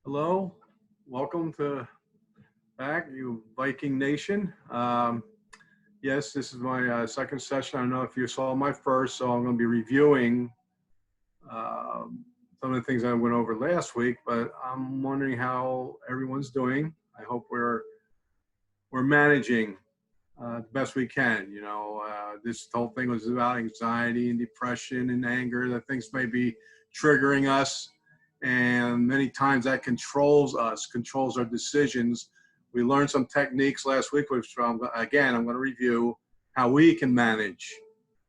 Hello, welcome to back, you Viking Nation. Yes, this is my second session. I don't know if you saw my first, so I'm going to be reviewing some of the things I went over last week. But I'm wondering how everyone's doing. I hope we're managing the best we can. This whole thing was about anxiety and depression and anger. That things may be triggering us. And many times that controls us, controls our decisions. We learned some techniques last week, which again, I'm going to review how we can manage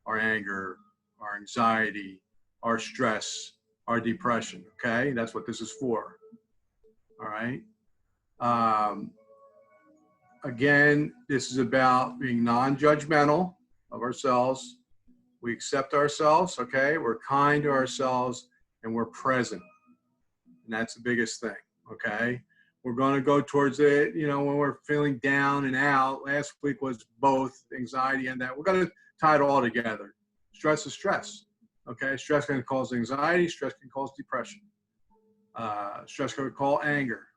our anger, our anxiety, our stress, our depression. Okay, that's what this is for. All right. Again, this is about being non-judgmental of ourselves. We accept ourselves. Okay, we're kind to ourselves, and we're present. And that's the biggest thing, okay? We're going to go towards it, when we're feeling down and out. Last week was both anxiety and that. We're going to tie it all together. Stress is stress, okay? Stress can cause anxiety. Stress can cause depression. Stress can cause anger.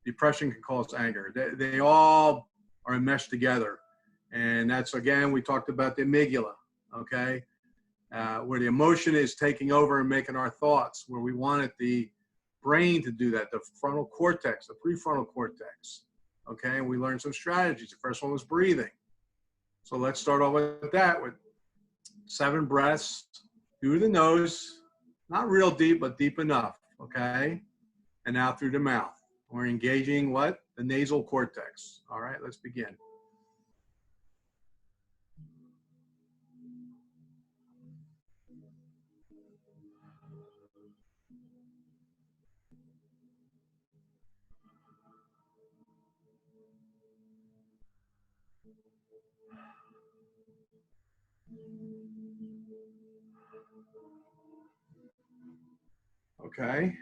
Depression can cause anger. They all are enmeshed together. And that's, again, we talked about the amygdala, okay? Where the emotion is taking over and making our thoughts, where we wanted the brain to do that, the frontal cortex, the prefrontal cortex. Okay, and we learned some strategies. The first one was breathing. So let's start off with that, with 7 breaths through the nose, not real deep, but deep enough. Okay, and out through the mouth. We're engaging what? The nasal cortex. All right, let's begin. Okay,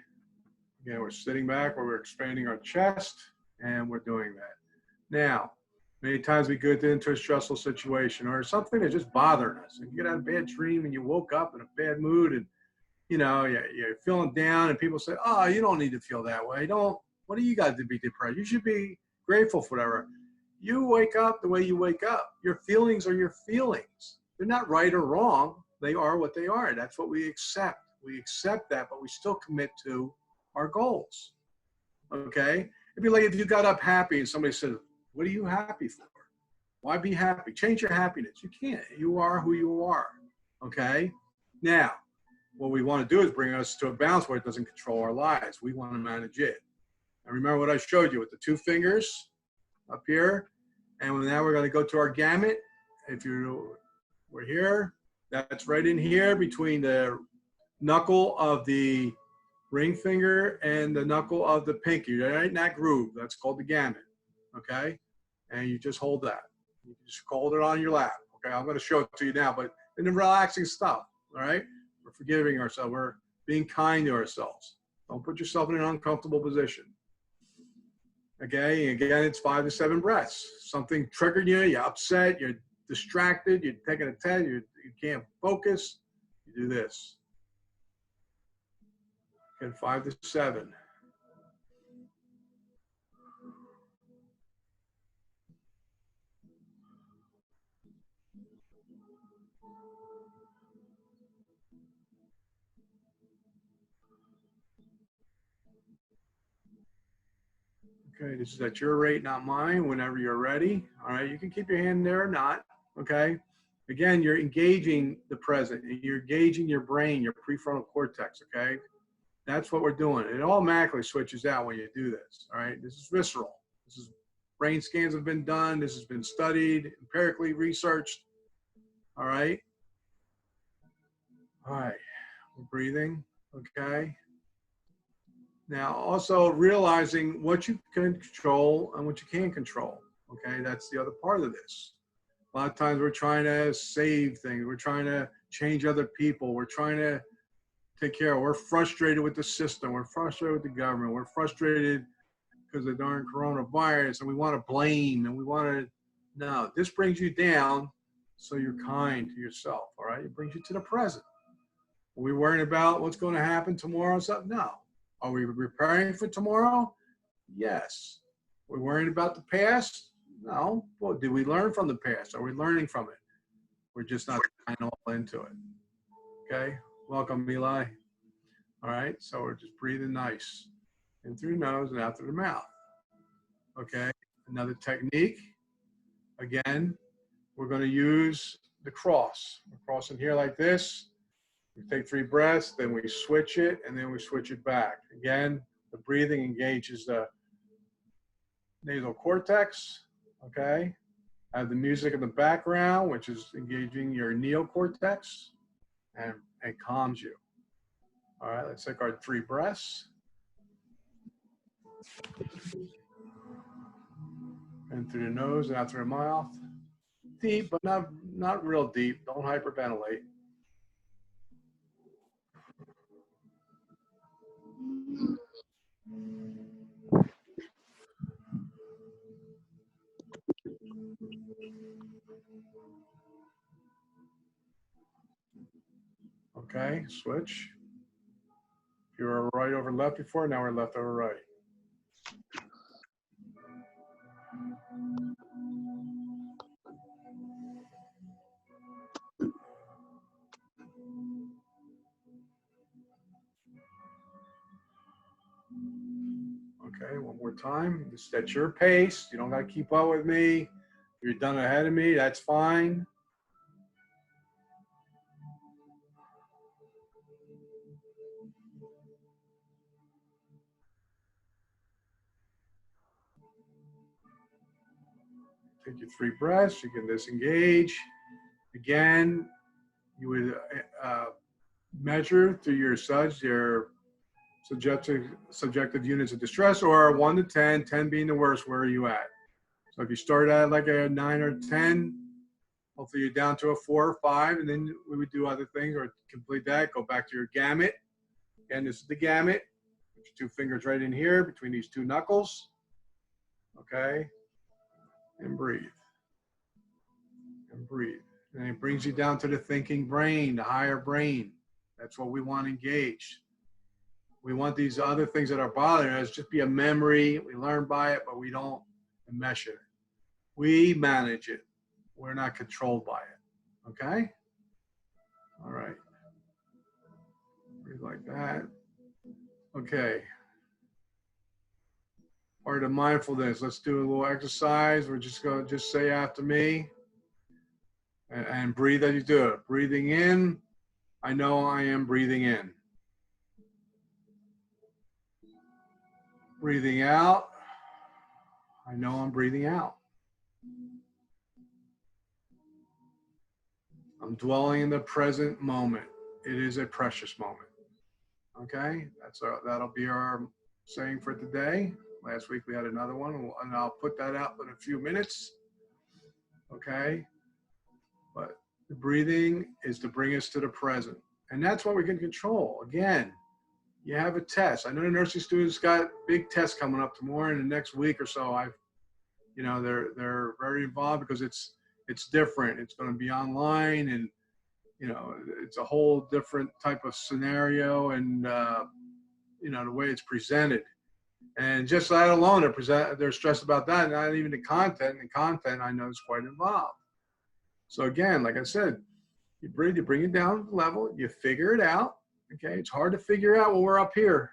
again, we're sitting back where we're expanding our chest, and we're doing that. Now, many times we get into a stressful situation or something that just bothered us. And you get out of a bad dream and you woke up in a bad mood and, you're feeling down and people say, oh, you don't need to feel that way. What do you got to be depressed? You should be grateful for whatever. You wake up the way you wake up. Your feelings are your feelings. They're not right or wrong. They are what they are. That's what we accept. We accept that, but we still commit to our goals. Okay? It'd be like if you got up happy and somebody said, what are you happy for? Why be happy? Change your happiness. You can't. You are who you are. Okay? Now, what we want to do is bring us to a balance where it doesn't control our lives. We want to manage it. And remember what I showed you with the 2 fingers up here. And now we're going to go to our gamut. We're here. That's right in here between the knuckle of the ring finger and the knuckle of the pinky. Right in that groove. That's called the gamut. Okay? And you just hold that. You just hold it on your lap. Okay? I'm going to show it to you now, but in the relaxing stuff. All right? We're forgiving ourselves. We're being kind to ourselves. Don't put yourself in an uncomfortable position. Okay? Again, it's 5 to 7 breaths. Something triggered you. You're upset. You're distracted. You're taking a test. You can't focus. You do this. And 5 to 7. Okay, this is at your rate, not mine, whenever you're ready. All right, you can keep your hand there or not. Okay. Again, you're engaging the present and you're engaging your brain, your prefrontal cortex. Okay. That's what we're doing. It automatically switches out when you do this. All right. This is visceral. Brain scans have been done. This has been studied, empirically researched. All right. All right. We're breathing. Okay. Now, also realizing what you can control and what you can't control. Okay. That's the other part of this. A lot of times we're trying to save things. We're trying to change other people. We're trying to take care of. We're frustrated with the system. We're frustrated with the government. We're frustrated because of the darn coronavirus, and we want to blame, and we want to, no, this brings you down, so you're kind to yourself, all right? It brings you to the present. Are we worrying about what's going to happen tomorrow or something? No. Are we preparing for tomorrow? Yes. We're worrying about the past? No. Well, did we learn from the past? Are we learning from it? We're just not tying all into it. Okay. Welcome, Eli. All right. So we're just breathing nice in through the nose and out through the mouth. Okay. Another technique. Again, we're going to use the cross. We're crossing here like this. We take 3 breaths, then we switch it, and then we switch it back. Again, the breathing engages the nasal cortex, okay? I have the music in the background, which is engaging your neocortex and calms you. All right, let's take our 3 breaths. In through the nose and out through the mouth. Deep, but not real deep. Don't hyperventilate. Okay, switch. If you were right over left before, now we're left over right. Okay, one more time. Just at your pace. You don't got to keep up with me. If you're done ahead of me, that's fine. Take your 3 breaths. You can disengage. Again, you would measure through your SUDS, your subjective units of distress, or 1 to 10, 10 being the worst. Where are you at? So if you start at like a 9 or 10, hopefully you're down to a 4 or 5, and then we would do other things or complete that. Go back to your gamut. Again, this is the gamut. Put your 2 fingers right in here between these 2 knuckles. Okay. And breathe. And breathe. And it brings you down to the thinking brain, the higher brain. That's what we want engaged. We want these other things that are bothering us just be a memory. We learn by it, but we don't mesh it. We manage it. We're not controlled by it. Okay? All right. Breathe like that. Okay. Part of mindfulness. Let's do a little exercise. We're just going to just say after me and breathe as you do it. Breathing in. I know I am breathing in. Breathing out. I know I'm breathing out. I'm dwelling in the present moment. It is a precious moment. Okay, that'll be our saying for today. Last week we had another one, and I'll put that out in a few minutes. Okay, but the breathing is to bring us to the present, and that's what we can control. Again, you have a test. I know the nursing students got big tests coming up tomorrow and the next week or so. They're very involved because it's different. It's going to be online, and it's a whole different type of scenario, and the way it's presented. And just that alone, they're stressed about that. Not even the content. And content I know is quite involved. So again, like I said, you breathe, you bring it down to the level, you figure it out. Okay, it's hard to figure out when we're up here.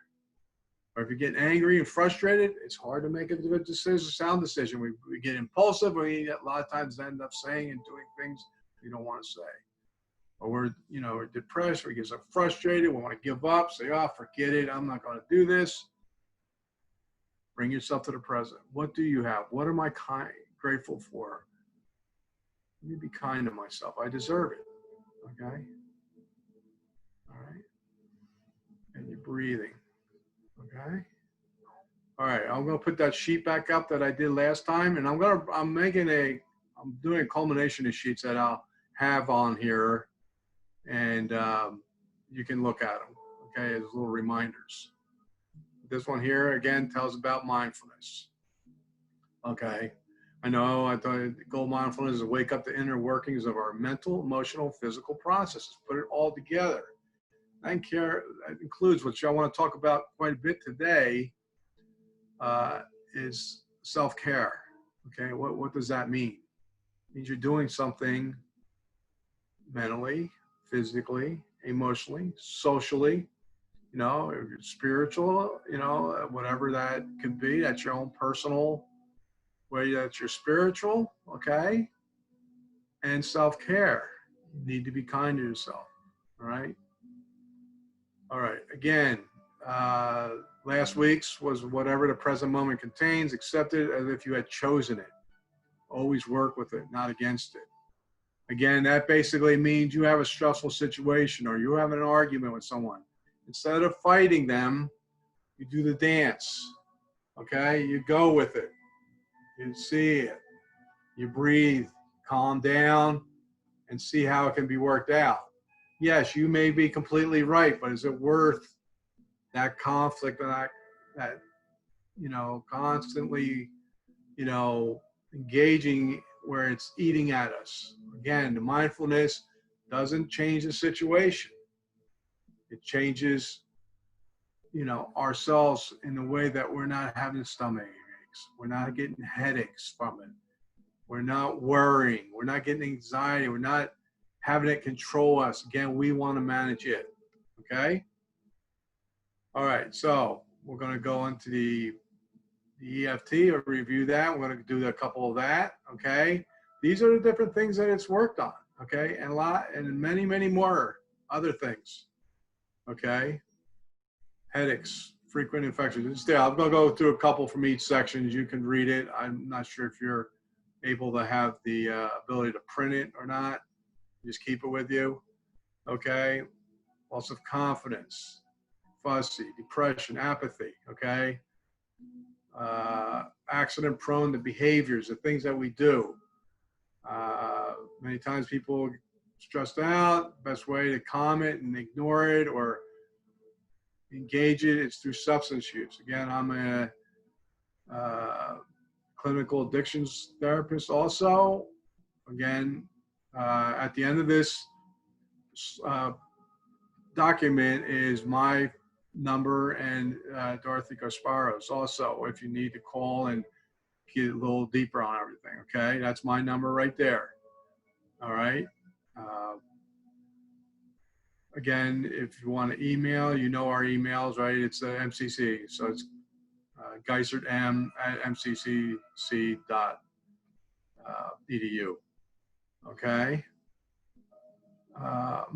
Or if you're getting angry and frustrated, it's hard to make a good decision, sound decision. We get impulsive. We a lot of times end up saying and doing things we don't want to say. Or we're depressed, or we get so frustrated, we want to give up, say, oh, forget it, I'm not going to do this. Bring yourself to the present. What do you have? What am I grateful for? Let me be kind to myself. I deserve it. Okay? All right. And you're breathing. Okay? All right, I'm going to put that sheet back up that I did last time, and I'm doing a culmination of sheets that I'll have on here, and you can look at them, okay, as little reminders. This one here, again, tells about mindfulness. Okay, I thought the goal of mindfulness is to wake up the inner workings of our mental, emotional, physical processes, put it all together. that includes, which I want to talk about quite a bit today, is self-care. Okay, what does that mean? It means you're doing something mentally, physically, emotionally, socially, you know, if you're spiritual, you know, whatever that could be. That's your own personal way that you're spiritual, okay? And self-care. You need to be kind to yourself, all right? All right, again, last week's was whatever the present moment contains, accept it as if you had chosen it. Always work with it, not against it. Again, that basically means you have a stressful situation or you have an argument with someone. Instead of fighting them, you do the dance, okay? You go with it. You see it. You breathe, calm down, and see how it can be worked out. Yes, you may be completely right, but is it worth that conflict and that you know, constantly, you know, engaging where it's eating at us? Again, the mindfulness doesn't change the situation. It changes, you know, ourselves in the way that we're not having stomach aches. We're not getting headaches from it. We're not worrying. We're not getting anxiety. We're not having it control us. Again, we want to manage it. Okay? All right. So we're going to go into the EFT or review that. We're going to do a couple of that. Okay? These are the different things that it's worked on. Okay? And many, many more other things. Okay? Headaches, frequent infections. I'm going to go through a couple from each section. You can read it. I'm not sure if you're able to have the ability to print it or not. Just keep it with you. Okay. Loss of confidence, fussy, depression, apathy. Okay. Accident prone to behaviors, the things that we do. Many times people stressed out. Best way to calm it and ignore it or engage it is through substance use. Again, I'm a clinical addictions therapist also. Again, at the end of this document is my number and Dorothy Gasparo's also, if you need to call and get a little deeper on everything. Okay, that's my number right there. All right. Again, if you want to email, you know our emails, right? It's the MCC, so it's geisertm@mccc.edu. Okay.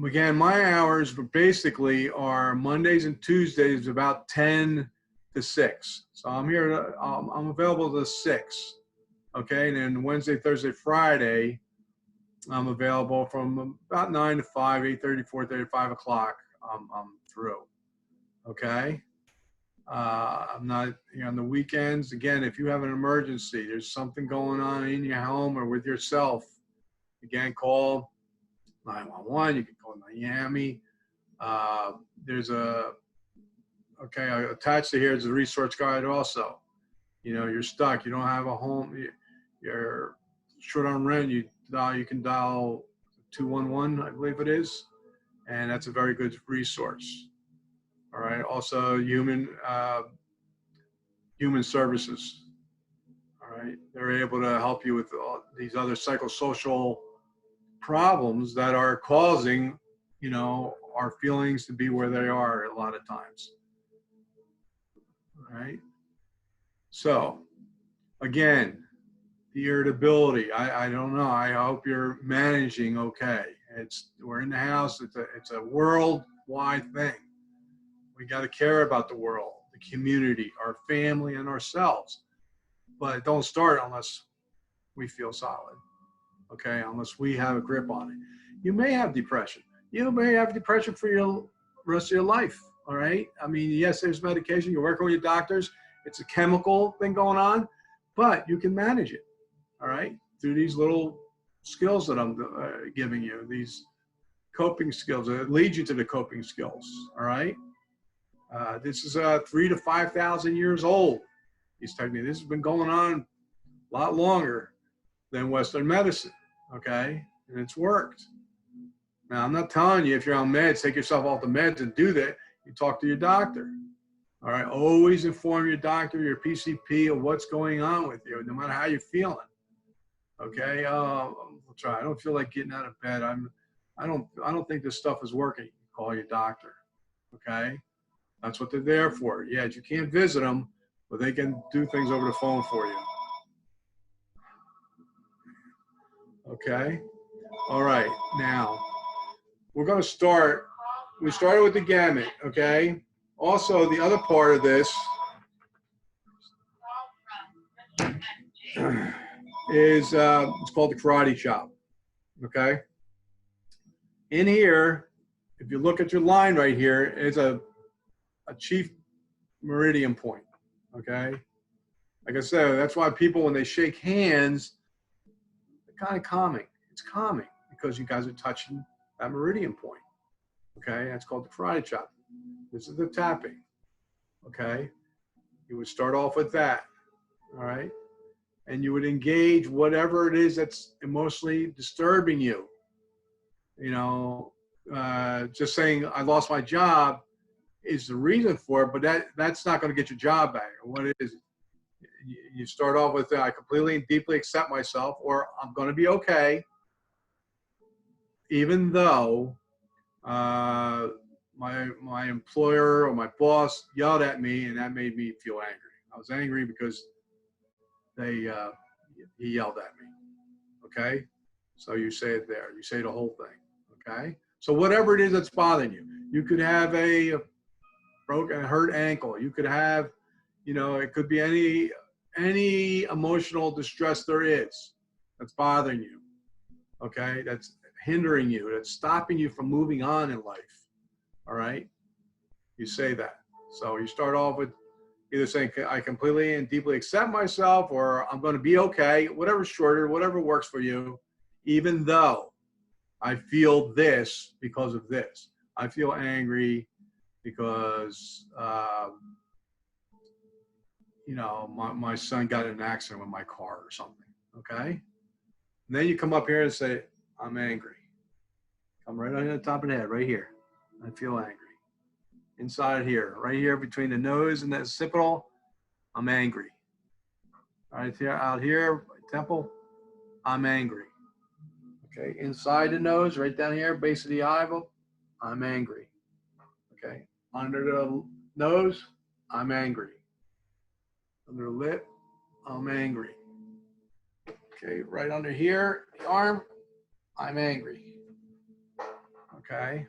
Again, my hours basically are Mondays and Tuesdays about 10 to 6. So I'm here. I'm available to 6. Okay, and then Wednesday, Thursday, Friday, I'm available from about 9 to 5, 8:30, 4:30, 5 o'clock. I'm through. Okay. I'm not, you know, on the weekends. Again, if you have an emergency, there's something going on in your home or with yourself, again, call 911. You can call Miami. Attached to here is a resource guide also. You know, you're stuck. You don't have a home. You're short on rent. You can dial 211, I believe it is, and that's a very good resource. All right. Also, human services. All right. They're able to help you with all these other psychosocial problems that are causing, you know, our feelings to be where they are a lot of times. All right. So, again, the irritability. I don't know. I hope you're managing okay. We're in the house. It's a worldwide thing. We got to care about the world, the community, our family, and ourselves. But it don't start unless we feel solid, okay? Unless we have a grip on it. You may have depression. You may have depression for your rest of your life, all right? I mean, yes, there's medication. You're working with your doctors. It's a chemical thing going on, but you can manage it, all right? Through these little skills that I'm giving you, these coping skills that lead you to the coping skills, all right? This is 3,000 to 5,000 years old. These techniques. This has been going on a lot longer than Western medicine. Okay, and it's worked. Now, I'm not telling you if you're on meds, take yourself off the meds and do that. You talk to your doctor. All right. Always inform your doctor, your PCP, of what's going on with you, no matter how you're feeling. Okay. I'll try. I don't feel like getting out of bed. I don't think this stuff is working. Call your doctor. Okay. That's what they're there for. Yeah, you can't visit them, but they can do things over the phone for you. Okay. All right. Now we're going to start. We started with the gamut. Okay. Also, the other part of this is it's called the karate chop. Okay. In here, if you look at your line right here, is a chief meridian point. Okay. Like I said, that's why people, when they shake hands, they're kind of calming. It's calming because you guys are touching that meridian point. Okay. That's called the karate chop. This is the tapping. Okay. You would start off with that. All right. And you would engage whatever it is that's emotionally disturbing you. You know, just saying I lost my job is the reason for it, but that's not going to get your job back. What it is, you start off with I completely and deeply accept myself, or I'm going to be okay, even though my employer or my boss yelled at me, and that made me feel angry. I was angry because he yelled at me. Okay, so you say it there. You say the whole thing. Okay, so whatever it is that's bothering you, you could have a broken, hurt ankle. You could have, you know, it could be any emotional distress there is that's bothering you. Okay, that's hindering you, that's stopping you from moving on in life. All right, you say that. So you start off with either saying I completely and deeply accept myself, or I'm going to be okay, whatever's shorter, whatever works for you, even though I feel this because of this. I feel angry because you know, my son got in an accident with my car or something. Okay, and then you come up here and say I'm angry. Come right on the top of the head, right here. I feel angry. Inside here, right here between the nose and the occipital, I'm angry. Right here, out here, temple, I'm angry. Okay, inside the nose, right down here, base of the eyeball, I'm angry. Okay, under the nose, I'm angry. Under the lip, I'm angry. Okay, right under here, the arm, I'm angry. Okay,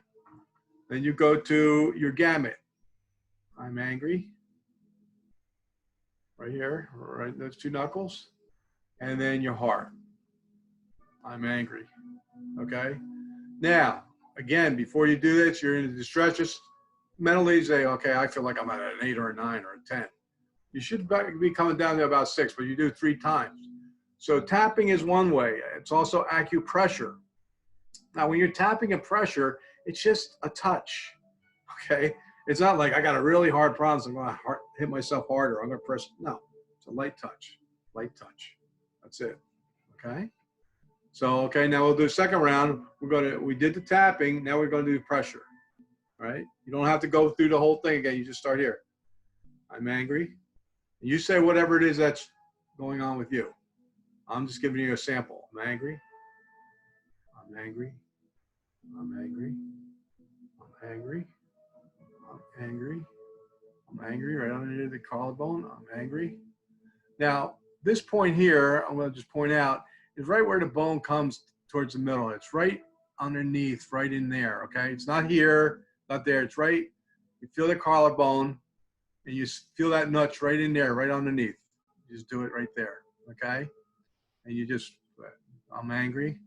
then you go to your gamut. I'm angry. Right here, right, those two knuckles. And then your heart. I'm angry. Okay, now, again, before you do this, you're in a distress, just mentally say, okay, I feel like I'm at an 8 or a 9 or a 10. You should be coming down to about 6, but you do 3 times. So tapping is one way. It's also acupressure. Now, when you're tapping and pressure, it's just a touch, okay? It's not like I got a really hard problem, so I'm going to hit myself harder. I'm going to press. No, it's a light touch, light touch. That's it, okay? So, okay, now we'll do a second round. We did the tapping. Now we're going to do pressure, right? You don't have to go through the whole thing again. You just start here. I'm angry. You say whatever it is that's going on with you. I'm just giving you a sample. I'm angry. I'm angry. I'm angry. I'm angry. I'm angry. I'm angry right under the collarbone. I'm angry. Now, this point here, I'm going to just point out, is right where the bone comes towards the middle. It's right underneath, right in there, okay? It's not here, not there. It's right, you feel the collarbone, and you feel that notch right in there, right underneath. You just do it right there, okay? And you just, I'm angry,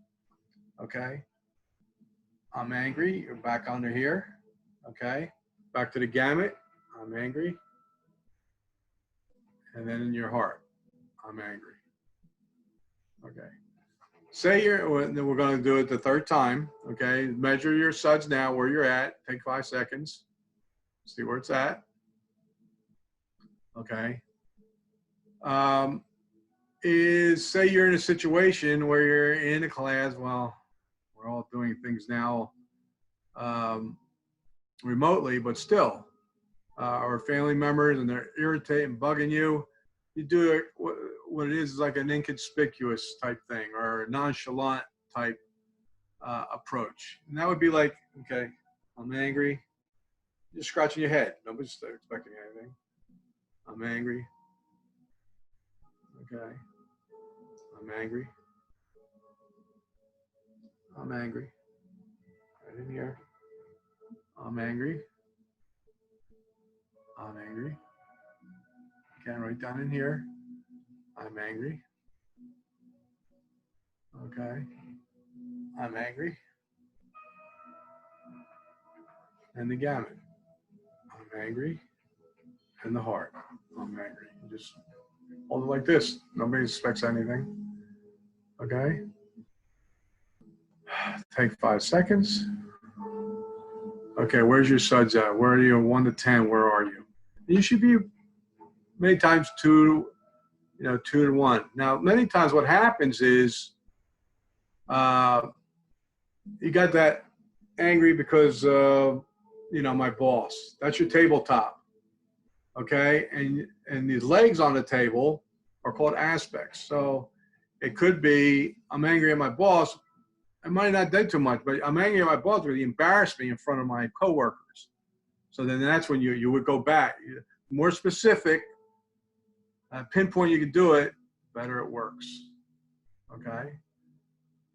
okay? I'm angry. You're back under here, okay? Back to the gamut. I'm angry. And then in your heart, I'm angry. Okay. Say then we're going to do it the third time, okay? Measure your suds now where you're at. Take 5 seconds. See where it's at. Okay. Say you're in a situation where you're in a class, well, we're all doing things now remotely, but still, or family members and they're irritating, bugging you, you do it, what it is like an inconspicuous type thing or a nonchalant type approach. And that would be like, okay, I'm angry. You're scratching your head. Nobody's expecting anything. I'm angry. Okay. I'm angry. I'm angry. Right in here. I'm angry. I'm angry. Again, right down in here. I'm angry. Okay. I'm angry. And the gamut. I'm angry. And the heart. I'm angry. You just hold it like this. Nobody expects anything. Okay. Take 5 seconds. Okay, where's your suds at? Where are you? 1 to 10, where are you? You should be many times 2 to 1. Now, many times what happens is you got that angry because my boss. That's your tabletop. Okay, and these legs on the table are called aspects. So it could be I'm angry at my boss. I might not do too much, but I'm angry at my boss because he embarrassed me in front of my coworkers. So then that's when you would go back. More specific, pinpoint you can do it, better it works. Okay?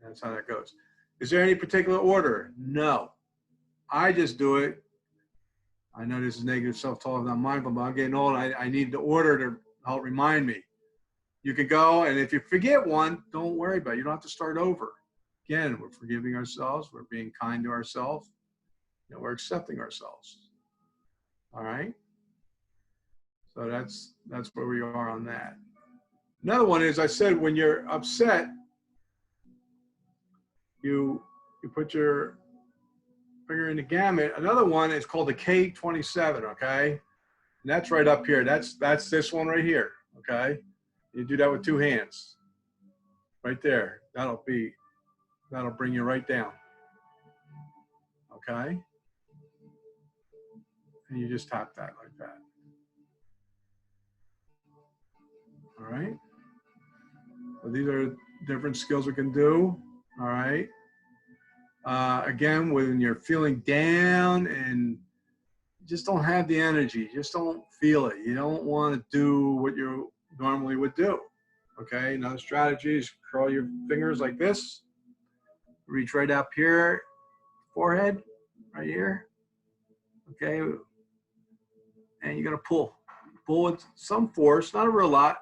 That's how that goes. Is there any particular order? No. I just do it. I know this is negative self-talk, I'm not mindful, but I'm getting old. I need the order to help remind me. You can go, and if you forget one, don't worry about it. You don't have to start over. Again, we're forgiving ourselves. We're being kind to ourselves. We're accepting ourselves. All right? So that's where we are on that. Another one is, I said, when you're upset, you put your finger in the gamut. Another one is called the K27, okay? And that's right up here. That's this one right here, okay? You do that with 2 hands. Right there. That'll bring you right down. Okay? And you just tap that like that. All right? So these are different skills we can do. All right? Again, when you're feeling down and you just don't have the energy, you just don't feel it. You don't want to do what you normally would do. Okay? Another strategy is curl your fingers like this. Reach right up here, forehead, right here. Okay? And you're going to pull with some force, not a real lot,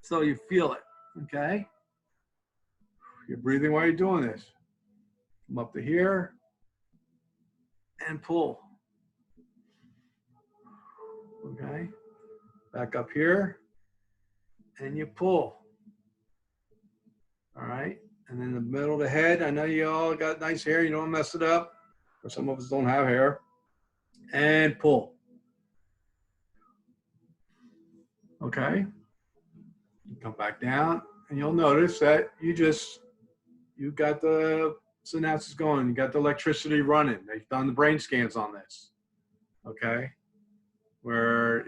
so you feel it. Okay? You're breathing while you're doing this. Come up to here and pull. Okay? Back up here and you pull. All right? And then the middle of the head, I know you all got nice hair, you don't mess it up, or some of us don't have hair. And pull. Okay? You come back down and you'll notice that you got the synapses going, you got the electricity running. They've done the brain scans on this. Okay? Where,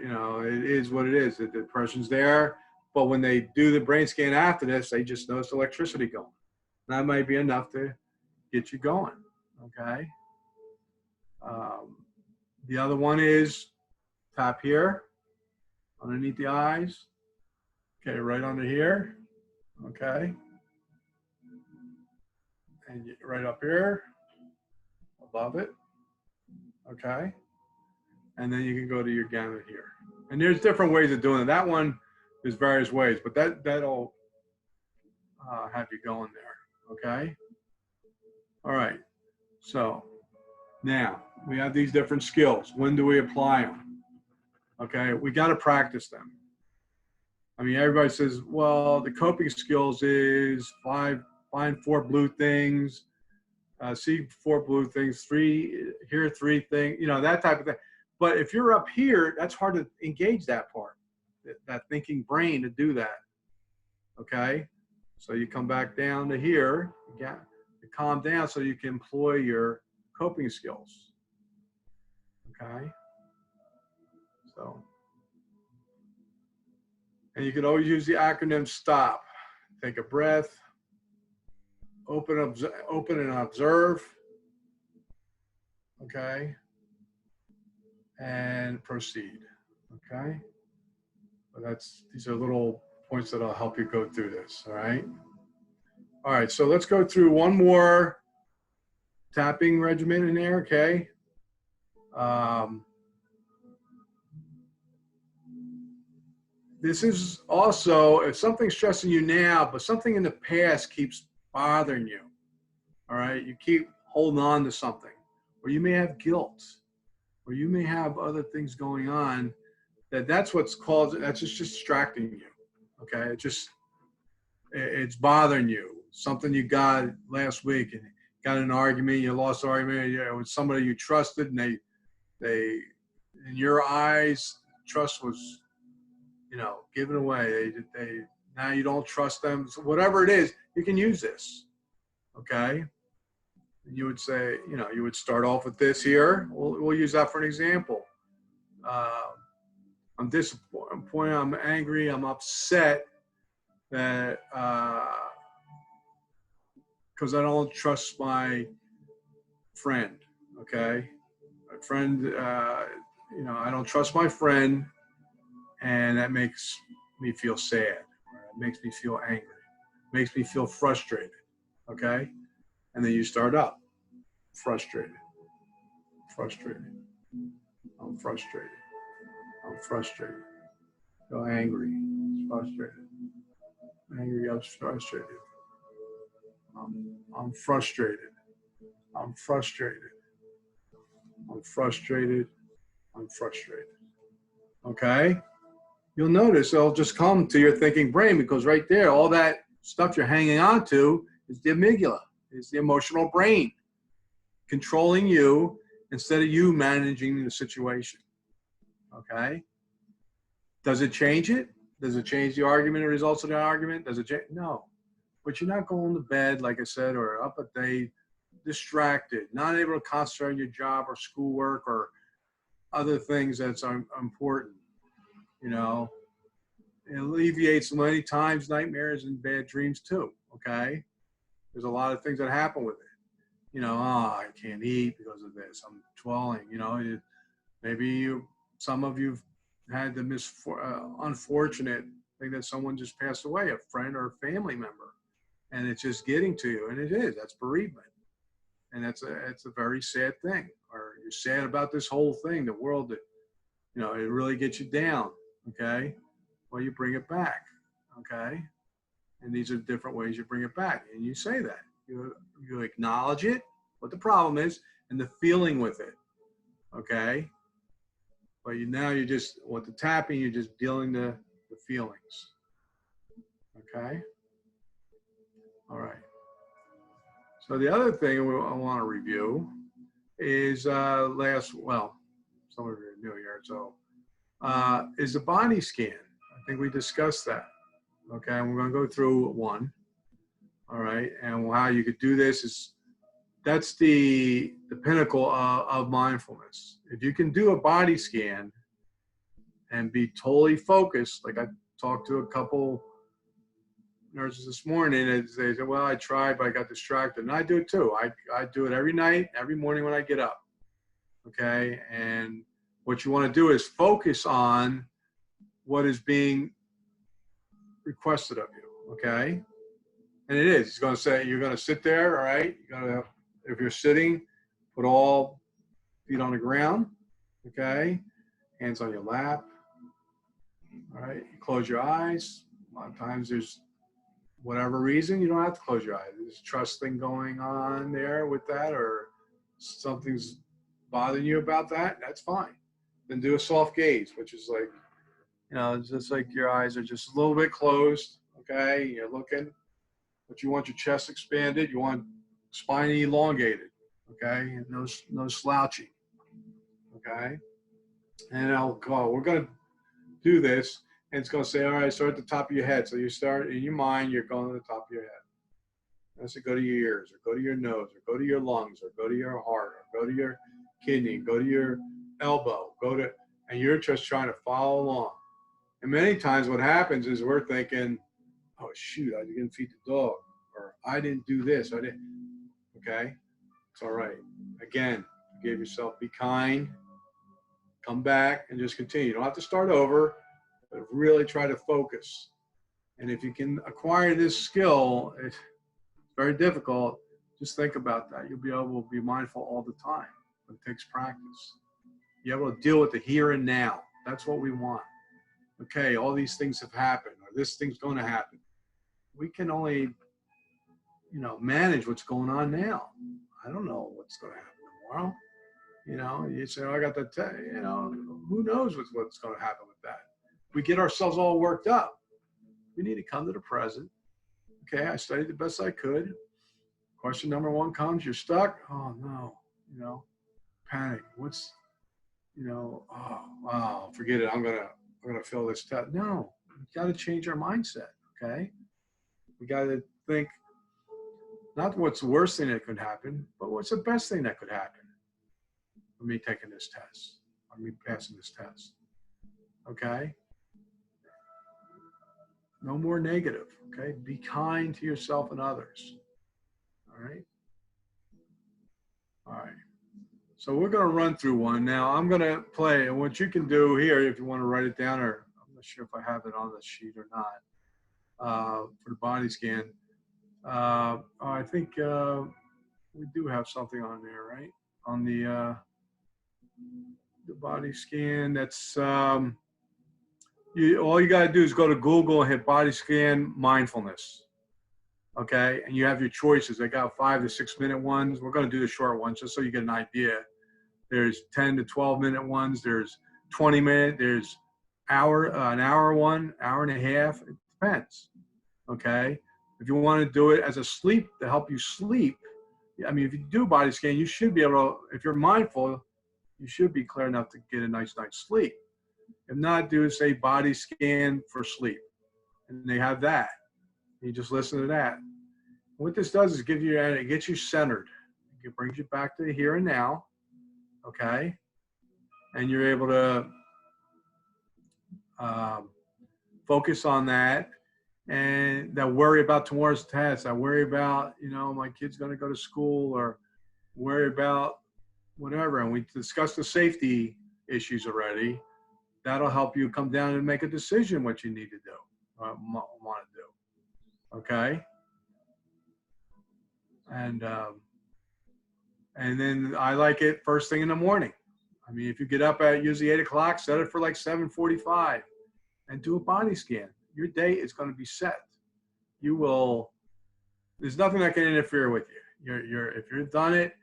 it is what it is. The depression's there, but when they do the brain scan after this, they just notice electricity going. That might be enough to get you going, okay? The other one is tap here, underneath the eyes. Okay, right under here, okay? And right up here, above it, okay? And then you can go to your gamut here. And there's different ways of doing it. That one, there's various ways, but that'll have you going there, okay? All right, so now we have these different skills. When do we apply them? Okay, we got to practice them. I mean, everybody says, well, the coping skills is find 4 blue things, see 4 blue things, 3, hear 3 things, that type of thing. But if you're up here, that's hard to engage that part, that thinking brain to do that, okay? So you come back down to here, to calm down so you can employ your coping skills. Okay? So, and you can always use the acronym STOP. Take a breath, open and observe, okay? And proceed, okay? But these are little points that'll help you go through this, all right? All right, so let's go through one more tapping regimen in there, okay? This is also, if something's stressing you now, but something in the past keeps bothering you, all right? You keep holding on to something, or you may have guilt, or you may have other things going on that's what's called, that's just distracting you, okay? It's bothering you. Something you got last week and got in an argument, you lost an argument with somebody you trusted, and they in your eyes, trust was, given away. They now you don't trust them. So whatever it is, you can use this, okay? And you would say, you would start off with this here. We'll use that for an example. I'm disappointed, I'm angry, I'm upset that because I don't trust my friend, okay? My friend, I don't trust my friend, and that makes me feel sad. It makes me feel angry. It makes me feel frustrated, okay? And then you start up, frustrated, I'm frustrated. I'm frustrated. Feel angry, frustrated. Angry, I'm frustrated. I'm frustrated. I'm frustrated. I'm frustrated. I'm frustrated. Okay? You'll notice it'll just come to your thinking brain, because right there, all that stuff you're hanging on to is the amygdala, is the emotional brain controlling you instead of you managing the situation. Okay? Does it change it? Does it change the argument or results of the argument? Does it change? No. But you're not going to bed, like I said, or up at day, distracted, not able to concentrate on your job or schoolwork or other things that's important. It alleviates many times nightmares and bad dreams too, okay? There's a lot of things that happen with it. I can't eat because of this. I'm swelling, maybe some of you've had the unfortunate thing that someone just passed away, a friend or a family member, and it's just getting to you, and it is. That's bereavement, and it's a very sad thing. Or you're sad about this whole thing, the world that, it really gets you down, okay? Well, you bring it back, okay? And these are different ways you bring it back, and you say that. You acknowledge it, what the problem is, and the feeling with it, okay? But now you just, with the tapping, you're just dealing the feelings. Okay? All right. So the other thing I want to review is some of you are new here, so is the body scan. I think we discussed that. Okay, and we're going to go through one. All right, and how you could do this is, that's the pinnacle of mindfulness. If you can do a body scan and be totally focused, like I talked to a couple nurses this morning, and they said, well, I tried, but I got distracted. And I do it too. I do it every night, every morning when I get up. Okay, and what you want to do is focus on what is being requested of you. Okay, and it is. He's going to say, you're going to sit there, all right? You're going to, if you're sitting, put all feet on the ground, okay? Hands on your lap, all right? You close your eyes. A lot of times there's whatever reason, you don't have to close your eyes. There's trust thing going on there with that, or something's bothering you about that, that's fine. Then do a soft gaze, which is like, it's just like your eyes are just a little bit closed, okay? You're looking, but you want your chest expanded, you want spine elongated, okay? And no slouching, okay? And we're going to do this, and it's going to say, all right, start at the top of your head. So you start in your mind, you're going to the top of your head. I said, go to your ears, or go to your nose, or go to your lungs, or go to your heart, or go to your kidney, go to your elbow, and you're just trying to follow along. And many times what happens is we're thinking, oh, shoot, I didn't feed the dog, or I didn't do this, I didn't. Okay, it's all right. Again, you gave yourself, be kind, come back, and just continue. You don't have to start over, but really try to focus. And if you can acquire this skill, it's very difficult. Just think about that. You'll be able to be mindful all the time, but it takes practice. You're able to deal with the here and now. That's what we want. Okay, all these things have happened, or this thing's going to happen. We can only, manage what's going on now. I don't know what's going to happen tomorrow. You say, oh, I got that, who knows what's going to happen with that. We get ourselves all worked up. We need to come to the present. Okay, I studied the best I could. Question number one comes, you're stuck. Oh no, panic. Oh wow, forget it. I'm gonna fail this test. No, we got to change our mindset. Okay, we got to think not what's the worst thing that could happen, but what's the best thing that could happen for me taking this test, or me passing this test. Okay. No more negative, okay? Be kind to yourself and others, all right? All right. So we're going to run through one. Now I'm going to play, and what you can do here, if you want to write it down, or I'm not sure if I have it on the sheet or not, for the body scan. I think we do have something on there, right? On the body scan, that's... all you got to do is go to Google and hit body scan mindfulness. Okay. And you have your choices. They got 5 to 6 minute ones. We're going to do the short ones just so you get an idea. There's 10 to 12 minute ones. There's 20 minute. There's an hour one, hour and a half. It depends. Okay. If you want to do it as a sleep to help you sleep, I mean, if you do a body scan, you should be able to, if you're mindful, you should be clear enough to get a nice night's sleep. If not, do say body scan for sleep. And they have that. You just listen to that. What this does is it gets you centered. It brings you back to the here and now. Okay. And you're able to focus on that, and that worry about tomorrow's test. I worry about, my kid's going to go to school, or worry about whatever. And we discussed the safety issues already. That'll help you come down and make a decision what you need to do, want to do. Okay. And then I like it first thing in the morning. I mean, if you get up at usually 8 o'clock, set it for like 7:45 and do a body scan. Your day is going to be set. There's nothing that can interfere with you. If you've done it,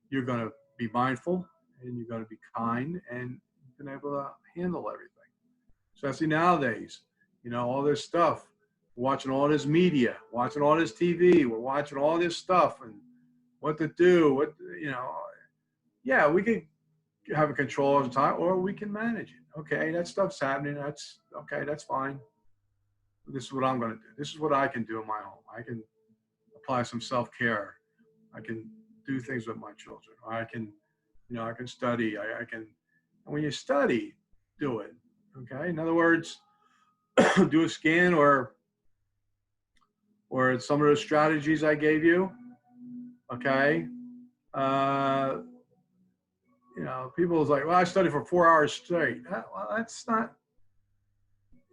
you're going to be mindful, and you're going to be kind, and you're able to handle everything. Especially nowadays, all this stuff, watching all this media, watching all this TV, we're watching all this stuff and what to do, yeah, we can have a control of the time, or we can manage it. Okay, that stuff's happening. That's okay. That's fine. This is what I'm going to do. This is what I can do in my home. I can apply some self-care. I can do things with my children. Or I can study. And when you study, do it. Okay. In other words, do a scan or some of the strategies I gave you. Okay. People is like, well, I studied for 4 hours straight. Well, that's not,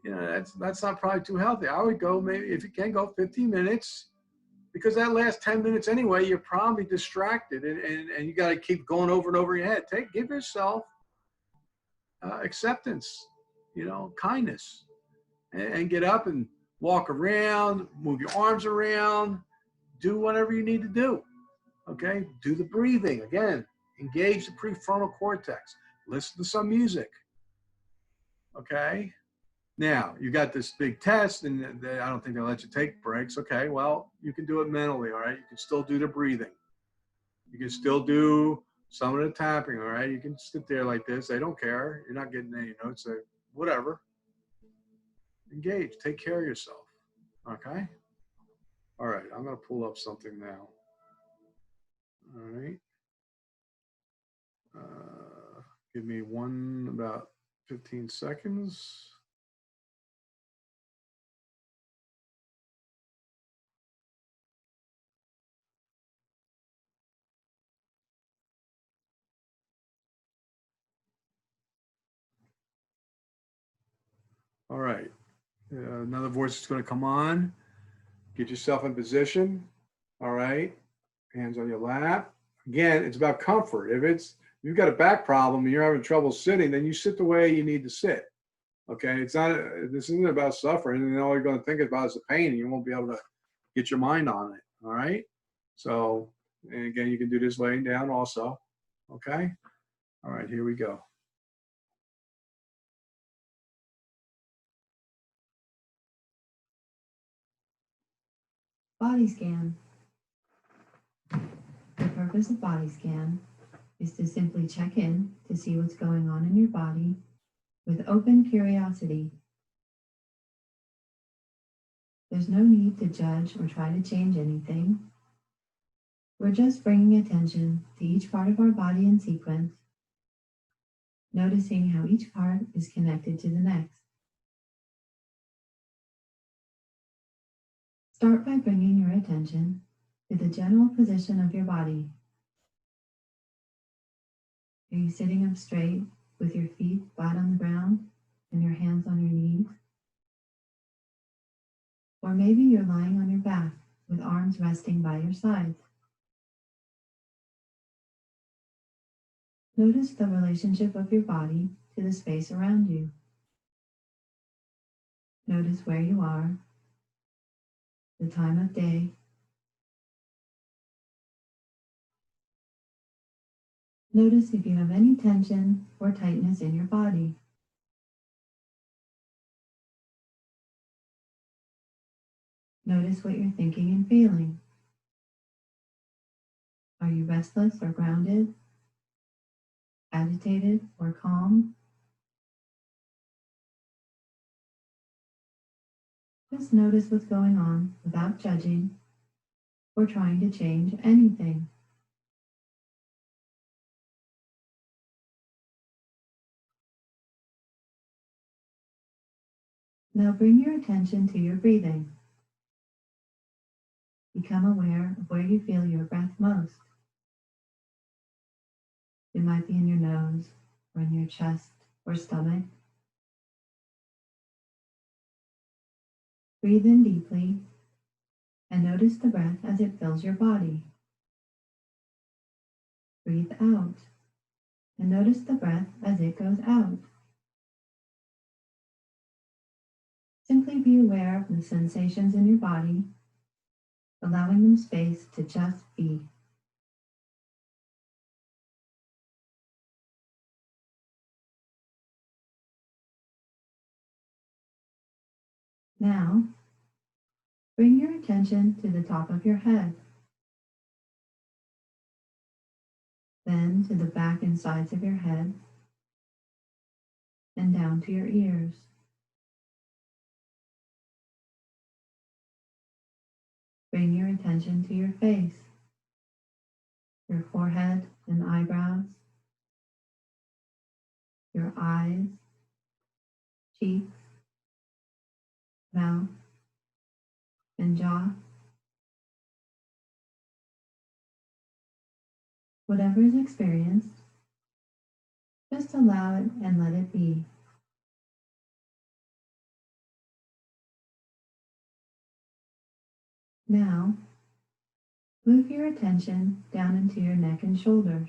that's not probably too healthy. I would go, maybe if you can, go 15 minutes, because that last 10 minutes anyway, you're probably distracted, and you got to keep going over and over your head. Give yourself acceptance, kindness, and get up and walk around, move your arms around, do whatever you need to do. Okay. Do the breathing again. Engage the prefrontal cortex. Listen to some music. Okay. Now, you got this big test, and I don't think they'll let you take breaks. Okay, well, you can do it mentally, all right? You can still do the breathing. You can still do some of the tapping, all right? You can sit there like this. They don't care. You're not getting any notes. Whatever. Engage. Take care of yourself. Okay? All right, I'm going to pull up something now. All right. Give me about 15 seconds. All right. Another voice is going to come on. Get yourself in position. All right. Hands on your lap. Again, it's about comfort. If you've got a back problem and you're having trouble sitting, then you sit the way you need to sit. Okay. This isn't about suffering, and all you're going to think about is the pain, and you won't be able to get your mind on it. All right. So, and again, you can do this laying down also. Okay. All right. Here we go. Body scan. The purpose of body scan is to simply check in to see what's going on in your body with open curiosity. There's no need to judge or try to change anything. We're just bringing attention to each part of our body in sequence, noticing how each part is connected to the next. Start by bringing your attention to the general position of your body. Are you sitting up straight with your feet flat on the ground and your hands on your knees? Or maybe you're lying on your back with arms resting by your sides. Notice the relationship of your body to the space around you. Notice where you are, the time of day. Notice if you have any tension or tightness in your body. Notice what you're thinking and feeling. Are you restless or grounded? Agitated or calm? Just notice what's going on without judging or trying to change anything. Now bring your attention to your breathing. Become aware of where you feel your breath most. It might be in your nose or in your chest or stomach. Breathe in deeply and notice the breath as it fills your body. Breathe out and notice the breath as it goes out. Simply be aware of the sensations in your body, allowing them space to just be. Now, bring your attention to the top of your head, then to the back and sides of your head, and down to your ears. Bring your attention to your face, your forehead and eyebrows, your eyes, cheeks, mouth, and jaw. Whatever is experienced, just allow it and let it be. Now, move your attention down into your neck and shoulders.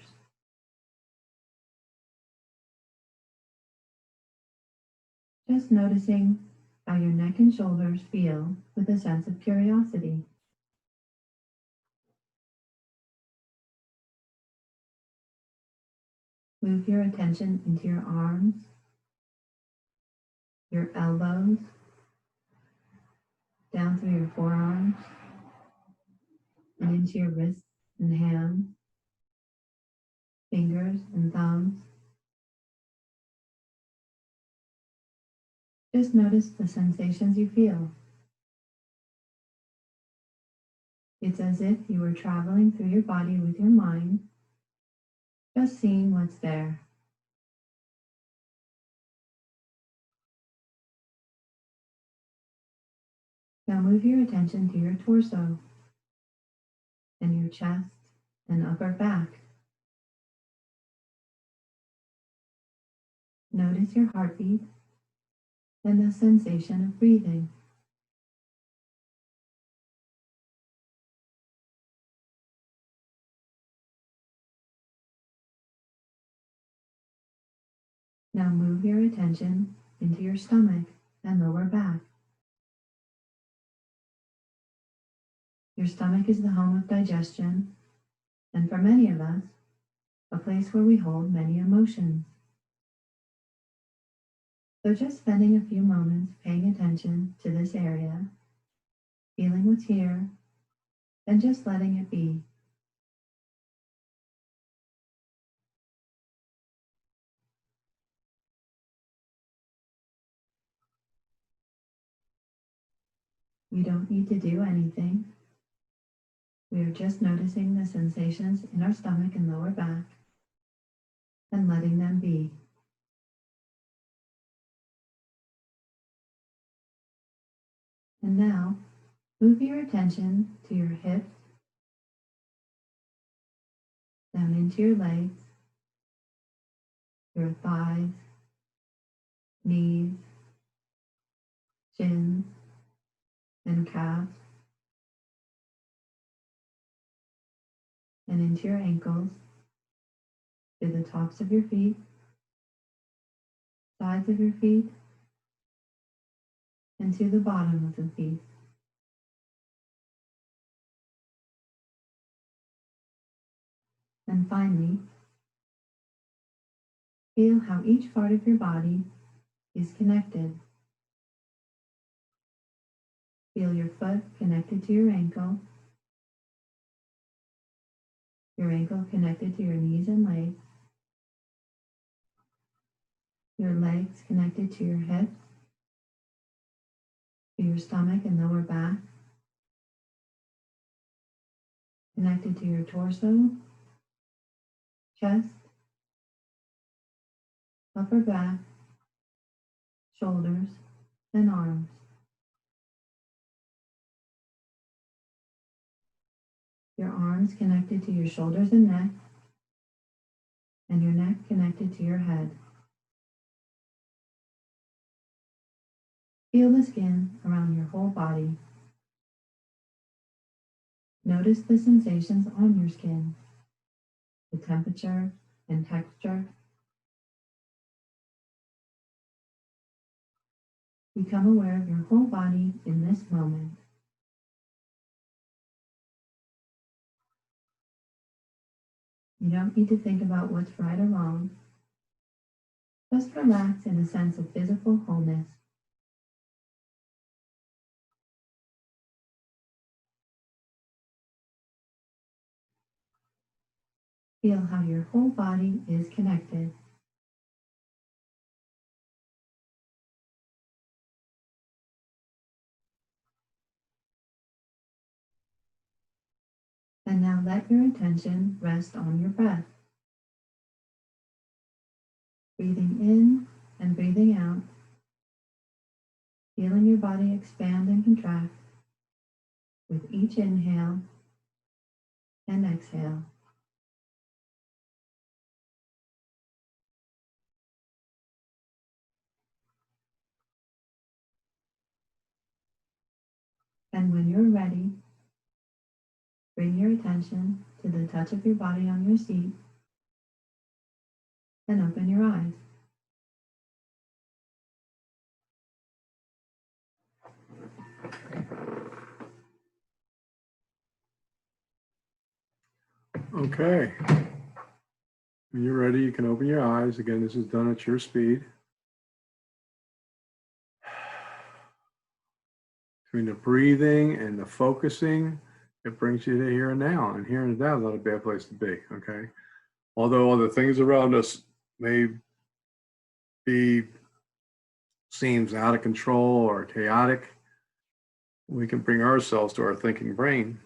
Just noticing how your neck and shoulders feel with a sense of curiosity. Move your attention into your arms, your elbows, down through your forearms, and into your wrists and hands, fingers and thumbs. Just notice the sensations you feel. It's as if you were traveling through your body with your mind, just seeing what's there. Now move your attention to your torso and your chest and upper back. Notice your heartbeat and the sensation of breathing. Now move your attention into your stomach and lower back. Your stomach is the home of digestion, and for many of us, a place where we hold many emotions. So just spending a few moments paying attention to this area, feeling what's here, and just letting it be. We don't need to do anything. We are just noticing the sensations in our stomach and lower back and letting them be. And now, move your attention to your hips, down into your legs, your thighs, knees, shins, and calves, and into your ankles, to the tops of your feet, sides of your feet, and to the bottom of the feet. And finally, feel how each part of your body is connected. Feel your foot connected to your ankle connected to your knees and legs, your legs connected to your hips, to your stomach and lower back, connected to your torso, chest, upper back, shoulders, and arms. Your arms connected to your shoulders and neck connected to your head. Feel the skin around your whole body. Notice the sensations on your skin, the temperature and texture. Become aware of your whole body in this moment. You don't need to think about what's right or wrong. Just relax in a sense of physical wholeness. Feel how your whole body is connected. And now let your attention rest on your breath. Breathing in and breathing out, feeling your body expand and contract with each inhale and exhale. And when you're ready, bring your attention to the touch of your body on your seat and open your eyes. Okay. When you're ready, you can open your eyes. Again, this is done at your speed. Between the breathing and the focusing, it brings you to here and now. And here and now is not a bad place to be, okay? Although other things around us may be seems out of control or chaotic, we can bring ourselves to our thinking brain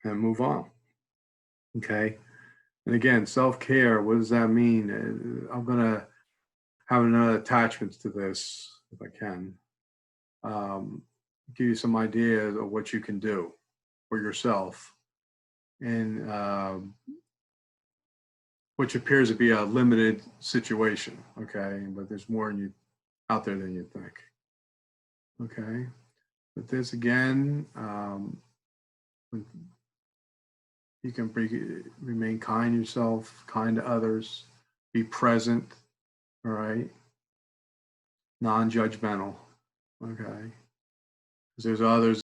and move on. Okay. And again, self-care, what does that mean? I'm going to have another attachments to this, if I can. Give you some ideas of what you can do for yourself in which appears to be a limited situation, okay? But there's more out there than you think, okay? But this again, you can remain kind to yourself, kind to others, be present, all right? Non-judgmental, okay? Because there's others